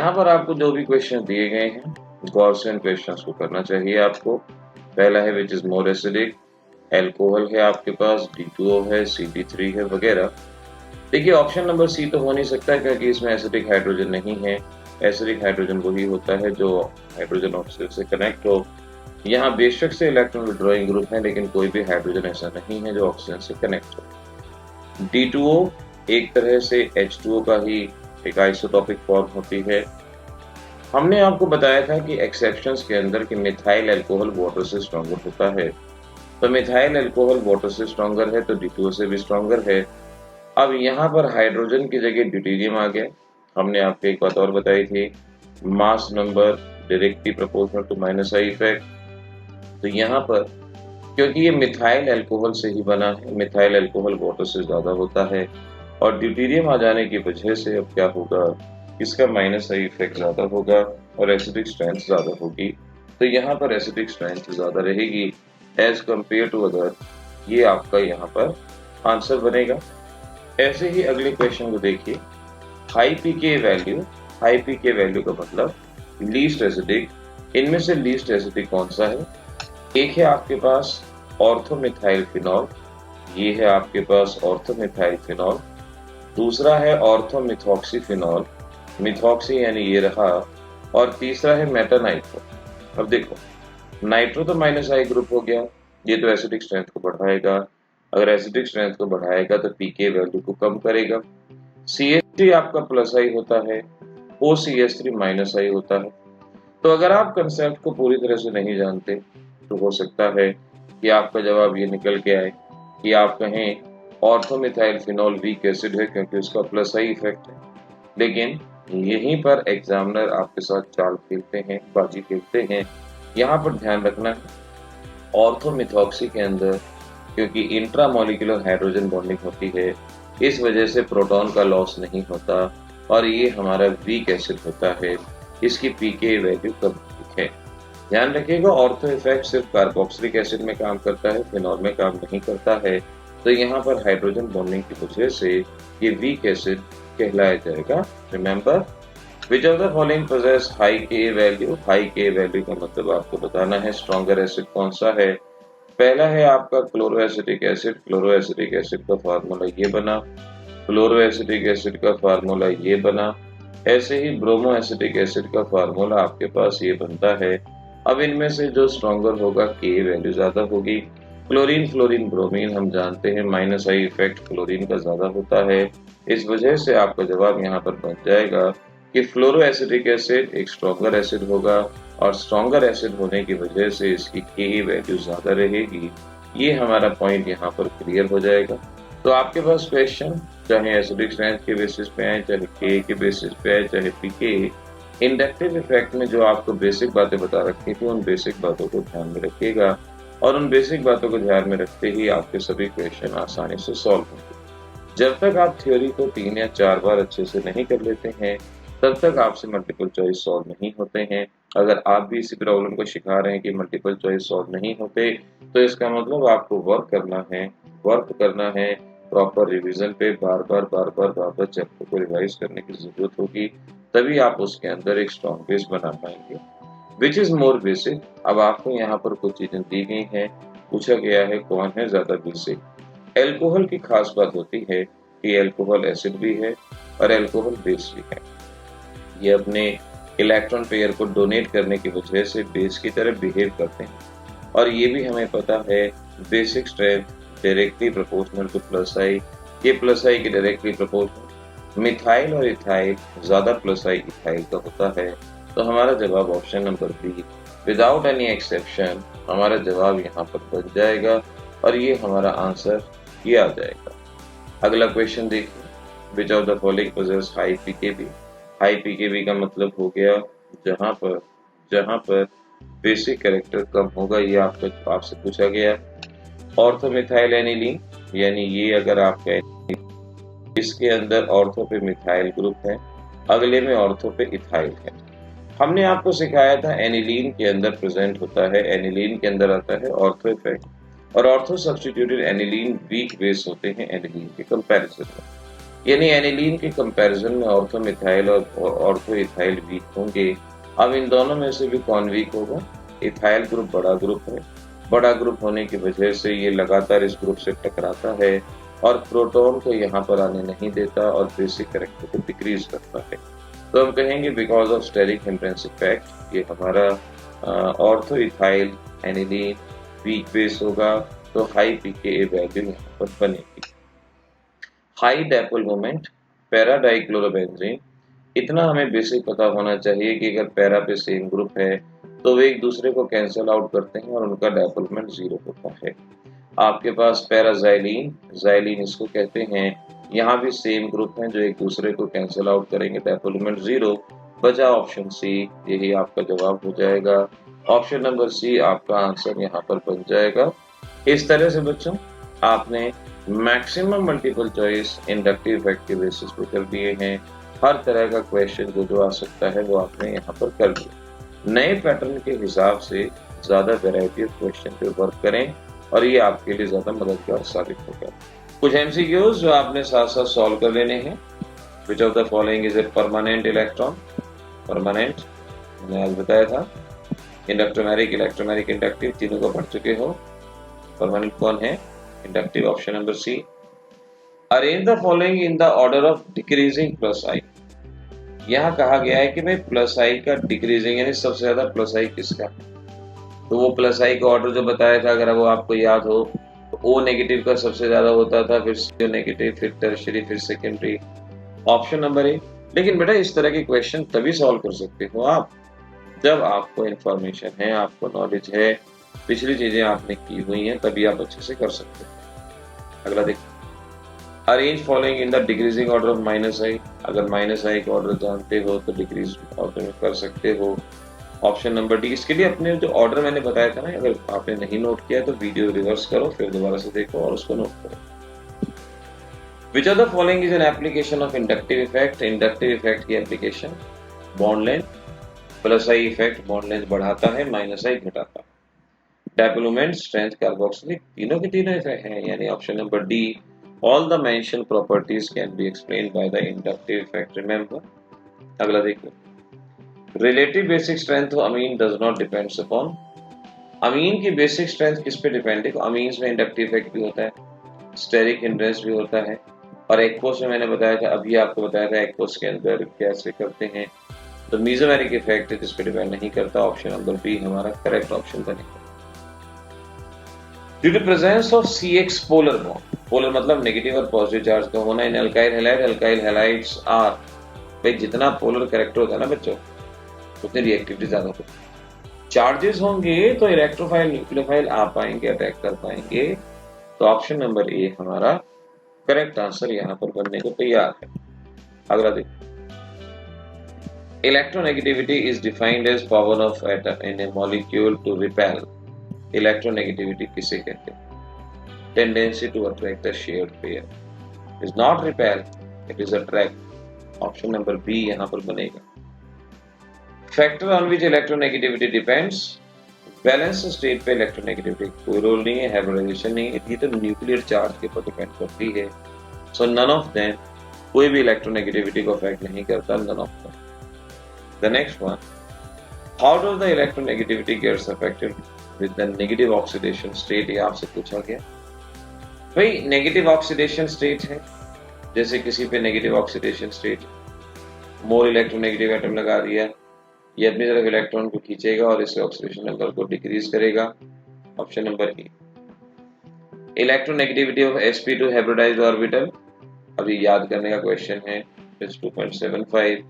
यहाँ पर आपको जो भी क्वेश्चन दिए गए हैं गॉसियन क्वेश्चंस को करना चाहिए आपको। पहला है which is more acidic, alcohol है आपके पास, D2O है, CD3 है वगैरह। देखिए ऑप्शन नंबर सी तो हो नहीं सकता क्योंकि इसमें एसिडिक हाइड्रोजन नहीं है। एसिडिक हाइड्रोजन वही होता है जो हाइड्रोजन ऑक्साइड से कनेक्ट हो। यहाँ बेशक से इलेक्ट्रॉन विड्रॉइंग ग्रुप है लेकिन कोई भी हाइड्रोजन ऐसा नहीं है जो ऑक्सीजन से कनेक्ट हो। D2O एक तरह से H2O का ही एक आइसोटॉपिक फॉर्म होती है। हमने आपको बताया था कि एक्सेप्शंस के अंदर कि मिथाइल अल्कोहल वाटर से स्ट्रॉन्गर होता है, तो मिथाइल अल्कोहल वाटर से स्ट्रॉन्गर है तो D2O से भी स्ट्रॉन्गर है। अब यहाँ पर हाइड्रोजन की जगह ड्यूटेरियम आ गया। हमने आपको एक बात और बताई थी, mass number directly proportional to minus I effect. तो यहाँ पर क्योंकि ये मिथाइल अल्कोहल से ही बना है, मिथाइल अल्कोहल वाटर से ज्यादा होता है और ड्यूटेरियम आ जाने की वजह से अब क्या होगा, इसका माइनस आई इफेक्ट ज्यादा होगा और एसिडिक स्ट्रेंथ ज्यादा होगी। तो यहाँ पर एसिडिक स्ट्रेंथ ज्यादा रहेगी एज कंपेयर टू अदर। ये आपका यहाँ पर आंसर बनेगा। ऐसे ही अगले क्वेश्चन को देखिए, हाई पीके वैल्यू, हाई पीके वैल्यू का मतलब लीस्ट एसिडिक। इनमें से लीस्ट एसिडिक कौन सा है? एक है आपके पास ऑर्थोमिथाइल फिनॉल, ये है आपके पास ऑर्थोमिथाइल फिनॉल। दूसरा है ऑर्थोमिथॉक्सी फिनॉल, मिथॉक्सी यानी ये रहा। और तीसरा है मेटानाइट्रो। अब देखो नाइट्रो तो माइनस आई ग्रुप हो गया, ये तो एसिडिक स्ट्रेंथ को बढ़ाएगा। अगर एसिडिक स्ट्रेंथ को बढ़ाएगा तो पीके वैल्यू को कम करेगा। CH3 आपका प्लस आई होता है, OCH3 माइनस आई होता है। तो अगर आप कंसेप्ट को पूरी तरह से नहीं जानते तो हो सकता है कि आपका जवाब ये निकल के आए कि आप कहें ऑर्थोमिथाइल फिनॉल वीक एसिड है क्योंकि उसका प्लस आई इफेक्ट है। लेकिन यहीं पर एग्जामिनर आपके साथ चाल खेलते हैं, बाजी खेलते हैं। यहाँ पर ध्यान रखना है ऑर्थोमिथॉक्सी के अंदर क्योंकि इंट्रामोलिकुलर हाइड्रोजन बॉन्डिंग होती है, इस वजह से प्रोटॉन का लॉस नहीं होता और ये हमारा वीक एसिड होता है। इसकी पीके वैल्यू कम है। ध्यान रखिएगा ऑर्थो इफेक्ट सिर्फ कार्बोक्सिलिक एसिड में काम करता है, फिनॉल में काम नहीं करता है। तो यहाँ पर हाइड्रोजन बॉन्डिंग की वजह से ये वीक एसिड कहलाया जाएगा। Remember which of the following poses high K value. High K value का मतलब आपको बताना है स्ट्रॉन्गर एसिड कौन सा है। पहला है आपका क्लोरोएसिटिक एसिड। क्लोरोएसिटिक एसिड का फार्मूला ये बना, क्लोरोएसिटिक एसिड का फार्मूला ये बना। ऐसे ही ब्रोमो एसिटिक एसिड का फार्मूला आपके पास ये बनता है। अब इनमें से जो स्ट्रॉन्गर होगा के वैल्यू ज्यादा होगी। क्लोरीन, फ्लोरीन, ब्रोमीन हम जानते हैं माइनस आई इफेक्ट क्लोरीन का ज्यादा होता है। इस वजह से आपका जवाब यहाँ पर बन जाएगा कि फ्लोरोएसिटिक एसिड एक स्ट्रॉन्गर एसिड होगा और स्ट्रॉन्गर एसिड होने की वजह से इसकी के वैल्यू ज्यादा रहेगी। ये हमारा पॉइंट यहाँ पर क्लियर हो जाएगा। तो आपके पास क्वेश्चन चाहे एसिडिक स्ट्रेंथ के बेसिस पे आए, चाहे के बेसिस पे आए, चाहे पीके, इंडक्टिव इफेक्ट में जो आपको बेसिक बातें बता रखी थी उन बेसिक बातों को ध्यान में रखिएगा और उन बेसिक बातों को ध्यान में रखते ही आपके सभी क्वेश्चन आसानी से सॉल्व होंगे। जब तक आप थ्योरी को 3 या 4 बार अच्छे से नहीं कर लेते हैं तब तक आपसे मल्टीपल चॉइस सॉल्व नहीं होते हैं। अगर आप भी इसी प्रॉब्लम को सिखा रहे हैं कि मल्टीपल चॉइस सॉल्व नहीं होते तो इसका मतलब आपको वर्क करना है प्रॉपर रिवीजन पे। बार बार चैप्टर को रिवाइज करने की जरूरत होगी, तभी आप उसके अंदर एक स्ट्रॉन्ग बेस बना पाएंगे। Which is more basic. अब आपको यहाँ पर कुछ चीजें दी गई हैं, पूछा गया है कौन है ज्यादा बेसिक। एल्कोहल की खास बात होती है कि एल्कोहल एसिड भी है और एल्कोहल बेस भी है। ये अपने इलेक्ट्रॉन पेयर को डोनेट करने की वजह से बेस की तरह बिहेव करते हैं और ये भी हमें पता है basic strength directly proportional to plus I. ये प्लस आई की डायरेक्टली प्रोपोर्शनल। मिथाइल और इथाइल ज्यादा प्लस आई इथाइल का होता है। तो हमारा जवाब option number B without any exception हमारा जवाब यहाँ पर बन जाएगा और ये हमारा आंसर ये आ जाएगा। अगला क्वेश्चन देखिए, which of the following poses high pKb. High pKb का मतलब हो गया जहां पर बेसिक कैरेक्टर कम होगा, ये आपसे पूछा गया। ऑर्थोमिथाइल एनिलीन यानी ये अगर आपका इसके अंदर ऑर्थो पे मिथाइल ग्रुप है, अगले में ऑर्थो पे इथाइल है। हमने आपको सिखाया था एनिलीन के अंदर प्रेजेंट होता है, एनिलीन के अंदर आता है ऑर्थो इफेक्ट और ortho substituted aniline weak base होते हैं एनिलीन के कंपैरिजन में। यानी एनिलीन के कंपैरिजन में ऑर्थोमिथाइल और ऑर्थोइथाइल वीक होंगे। अब इन दोनों में से भी कौन वीक होगा? इथाइल ग्रुप बड़ा ग्रुप है, बड़ा ग्रुप होने की वजह से ये लगातार इस ग्रुप से टकराता है और प्रोटॉन को यहाँ पर आने नहीं देता और बेसिक कैरेक्टर को डिक्रीज करता है। तो हम कहेंगे because of steric hindrance effect ये हमारा ऑर्थोइथाइल एनिलीन वीक बेस होगा, तो हाई पीकेए वैल्यू यहाँ पर बनेगी। High dipole moment para dichlorobenzene, इतना हमें बेसिक पता होना चाहिए कि अगर पैरा पे सेम ग्रुप है तो वे एक दूसरे को कैंसिल आउट करते हैं और उनका डायपोल मोमेंट 0 होता है। आपके पास पैराजाइलिन, जाइलिन इसको कहते हैं, यहाँ भी सेम ग्रुप हैं जो एक दूसरे को कैंसिल आउट करेंगे, डायपोल मोमेंट 0। बचा ऑप्शन सी, यही आपका जवाब हो जाएगा। ऑप्शन नंबर सी आपका आंसर यहाँ पर बन जाएगा। इस तरह से बच्चों आपने maximum multiple choice inductive effect के बेसिस पे कर दिए हैं। हर तरह का क्वेश्चन जो आ सकता है वो आपने यहाँ पर कर दिया। नए पैटर्न के हिसाब से ज्यादा वैरायटी ऑफ क्वेश्चन पे वर्क करें और ये आपके लिए ज्यादा मददगार साबित होगा। कुछ एमसीक्यूज जो आपने साथ साथ सॉल्व कर लेने हैं। विच of the following is a permanent electron? Permanent मैंने आज बताया था। इंडक्ट्रोमेरिक, इलेक्ट्रोमेरिक, इंडक्टिव तीनों को पढ़ चुके हो। परमानेंट कौन है? Inductive, option number C. Arrange the following in the order of decreasing plus I. यहाँ कहा गया है कि भाई प्लस आई का डिक्रीजिंग यानी सबसे ज्यादा प्लस आई किसका? तो वो प्लस आई का ऑर्डर जो बताया था अगर वो आपको याद हो तो ओ नेगेटिव का सबसे ज्यादा होता था, फिर सी नेगेटिव, फिर टर्शियरी, फिर सेकेंडरी, ऑप्शन नंबर ए। लेकिन बेटा इस तरह के क्वेश्चन तभी सॉल्व कर सकते हो आप जब आपको इंफॉर्मेशन है, आपको नॉलेज है, पिछली चीजें आपने की हुई हैं, तभी आप अच्छे से कर सकते हो। अगला देखो, arrange following in the decreasing order of minus I. अगर माइनस आई का ऑर्डर जानते हो तो डिक्रीज ऑर्डर में कर सकते हो। Option number D. इसके लिए अपने जो ऑर्डर मैंने बताया था ना, अगर आपने नहीं नोट किया तो वीडियो रिवर्स करो, फिर दोबारा से देखो और उसको नोट करो। Which of the following is an application of inductive effect? Inductive effect की application bond length, plus I effect bond length बढ़ाता है, माइनस आई घटाता है। डायपोल मोमेंट, स्ट्रेंथ, कार्बोक्सिलिक, तीनों के तीनों इफेक्ट हैं, यानी option number D. All the mentioned properties can be explained by the inductive effect, remember. अगला देखिए, relative basic strength of amine does not depends upon. Amine की बेसिक स्ट्रेंथ किस पे डिपेंड है? अमीन्स में इंडक्टिव इफेक्ट भी होता है, स्टेरिक हिंड्रेंस भी होता है, और एक्वस में मैंने बताया था, अभी आपको बताया था एक्वस के अंदर कैसे करते हैं। तो मीसोमेरिक इफेक्ट जिस पे डिपेंड नहीं करता, ऑप्शन नंबर बी हमारा करेक्ट ऑप्शन बनेगा। Due to presence of CX polar bond, polar मतलब नेगेटिव और पॉजिटिव चार्ज का होना in alkyl halide, alkyl halides are, भाई जितना पोलर कैरेक्टर होता है ना बच्चों उतनी रिएक्टिविटी ज्यादा होती है। चार्जेस होंगे तो इलेक्ट्रोफाइल न्यूक्लियोफाइल आ पाएंगे, अटैक कर पाएंगे। तो ऑप्शन नंबर ए हमारा करेक्ट आंसर यहाँ पर बनने को तैयार है। अगला देखो, electronegativity is defined as power of atom in a molecule to repel. Electronegativity किसे कहते हैं? Tendency to attract a shared pair. Is not repel, it is attract. Option number B यहाँ पर बनेगा। Factor on which electronegativity depends, valence state पे electronegativity कोई role नहीं है, हाइब्रिडाइजेशन नहीं है, ये तो न्यूक्लियर चार्ज के ऊपर डिपेंड करती है। सो नन ऑफ देम, कोई भी इलेक्ट्रोनेगेटिविटी को अफेक्ट नहीं करता, none of them. The next one, how does the electronegativity gets affected with the negative oxidation state? ये आपसे पूछा गया। भाई नेगेटिव ऑक्सीडेशन स्टेट है, जैसे किसी पे negative oxidation state, more electronegative atom लगा दिया, ये अपनी तरफ इलेक्ट्रॉन को खींचेगा और इससे ऑक्सीडेशन नंबर को डिक्रीज करेगा। Option number A. Electronegativity of sp2 hybridised orbital, अभी याद करने का क्वेश्चन है, 2.75।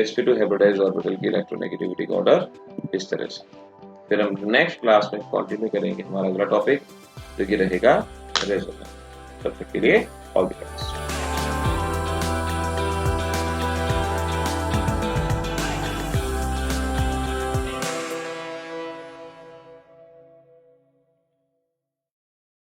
sp2 हाइब्रिडाइज्ड ऑर्बिटल की इलेक्ट्रोनेगेटिविटी का ऑर्डर इस तरह से। फिर हम नेक्स्ट क्लास में कंटिन्यू करेंगे हमारा अगला टॉपिक जो कि रहेगा रेजोनेंस। तब तक के लिए ऑल द बेस्ट।